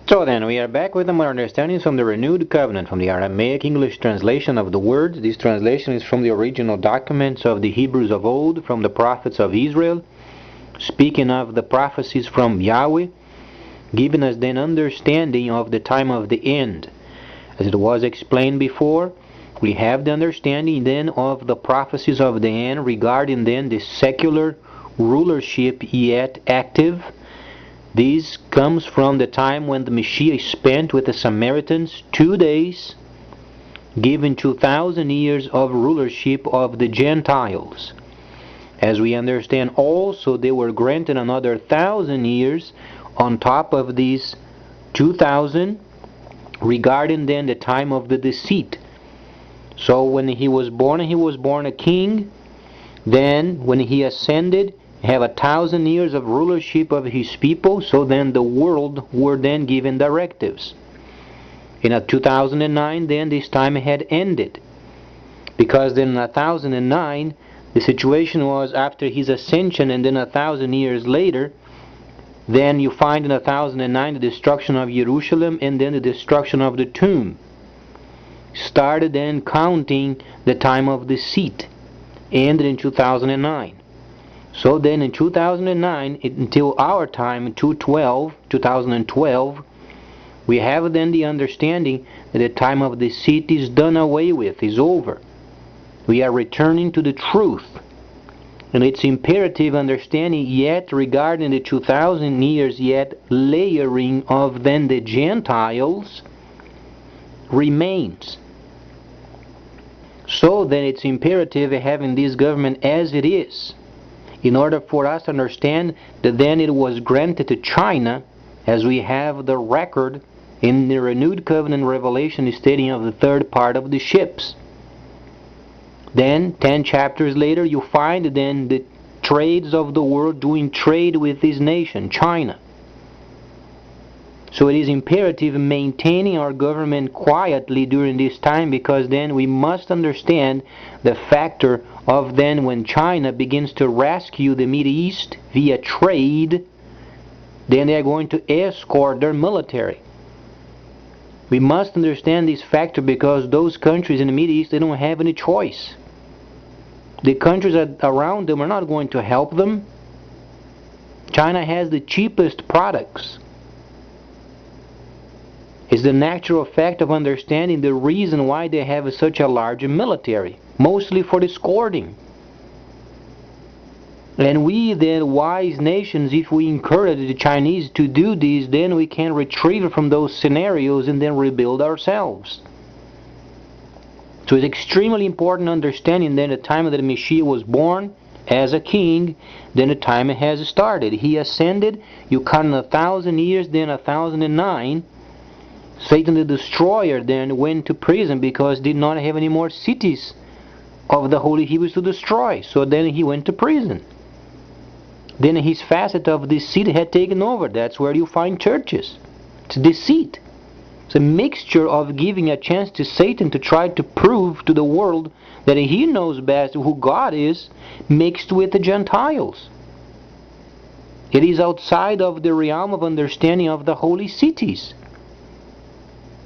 So then, we are back with more understandings from the Renewed Covenant, from the Aramaic English translation of the words. This translation is from the original documents of the Hebrews of old, from the prophets of Israel, speaking of the prophecies from Yahweh, giving us then understanding of the time of the end. As it was explained before, we have the understanding then of the prophecies of the end regarding then the secular rulership yet active. This comes from the time when the Messiah spent with the Samaritans 2 days, giving 2,000 years of rulership of the Gentiles. As we understand also, they were granted another 1,000 years on top of these 2,000, regarding then the time of the deceit. So when he was born a king. Then when he ascended, have 1,000 years of rulership of his people. So then the world were then given directives. In 2009, then this time had ended, because then in 1009 the situation was after his ascension, and then 1,000 years later, then you find in 1009 the destruction of Jerusalem, and then the destruction of the tomb. Started then counting the time of the seat, ended in 2009. So then in 2009 until our time, 2012, we have then the understanding that the time of the seat is done away with, is over. We are returning to the truth. And it's imperative understanding yet regarding the 2,000 years yet layering of then the Gentiles remains. So then it's imperative having this government as it is, in order for us to understand that then it was granted to China, as we have the record in the Renewed Covenant Revelation stating of the third part of the ships. Then 10 chapters later you find then the trades of the world doing trade with this nation, China. So it is imperative maintaining our government quietly during this time, because then we must understand the factor of then when China begins to rescue the Middle East via trade, then they are going to escort their military. We must understand this factor, because those countries in the Middle East, they don't have any choice. The countries around them are not going to help them. China has the cheapest products. It's the natural fact of understanding the reason why they have such a large military, mostly for escorting. And we then, wise nations, if we encourage the Chinese to do this, then we can retrieve from those scenarios and then rebuild ourselves. So it's extremely important understanding then the time that the Messiah was born as a king, then the time has started. He ascended, you count 1,000 years, then 1009. Satan the destroyer then went to prison because did not have any more cities of the holy Hebrews to destroy. So then he went to prison. Then his facet of deceit had taken over. That's where you find churches. It's deceit. It's a mixture of giving a chance to Satan to try to prove to the world that he knows best who God is, mixed with the Gentiles. It is outside of the realm of understanding of the holy cities.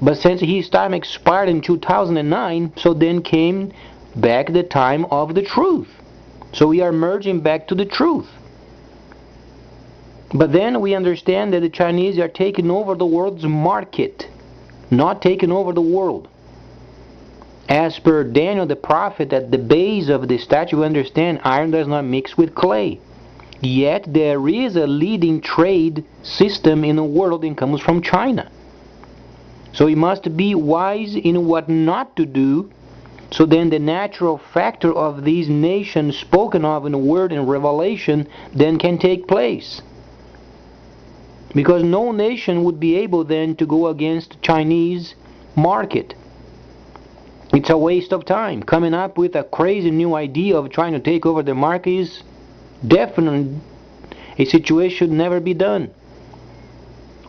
But since his time expired in 2009, so then came back the time of the truth. So we are merging back to the truth. But then we understand that the Chinese are taking over the world's market, not taking over the world. As per Daniel the prophet, at the base of the statue, we understand iron does not mix with clay. Yet there is a leading trade system in the world, and comes from China. So we must be wise in what not to do, so then the natural factor of these nations spoken of in the Word and Revelation then can take place. Because no nation would be able then to go against the Chinese market. It's a waste of time. Coming up with a crazy new idea of trying to take over the market is definitely a situation should never be done.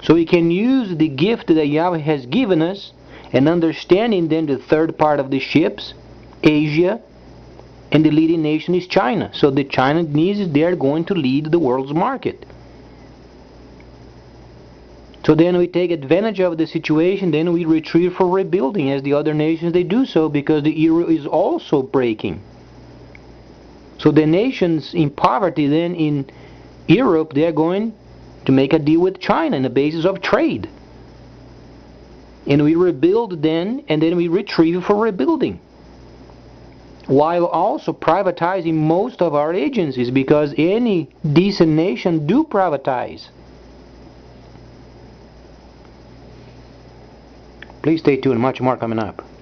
So we can use the gift that Yahweh has given us, and understanding then the third part of the ships, Asia, and the leading nation is China. So the Chinese, they are going to lead the world's market. So then we take advantage of the situation, then we retreat for rebuilding as the other nations they do so, because the euro is also breaking. So the nations in poverty then in Europe, they are going to make a deal with China on the basis of trade. And we rebuild then, and then we retrieve for rebuilding. While also privatizing most of our agencies, because any decent nation do privatize. Please stay tuned, much more coming up.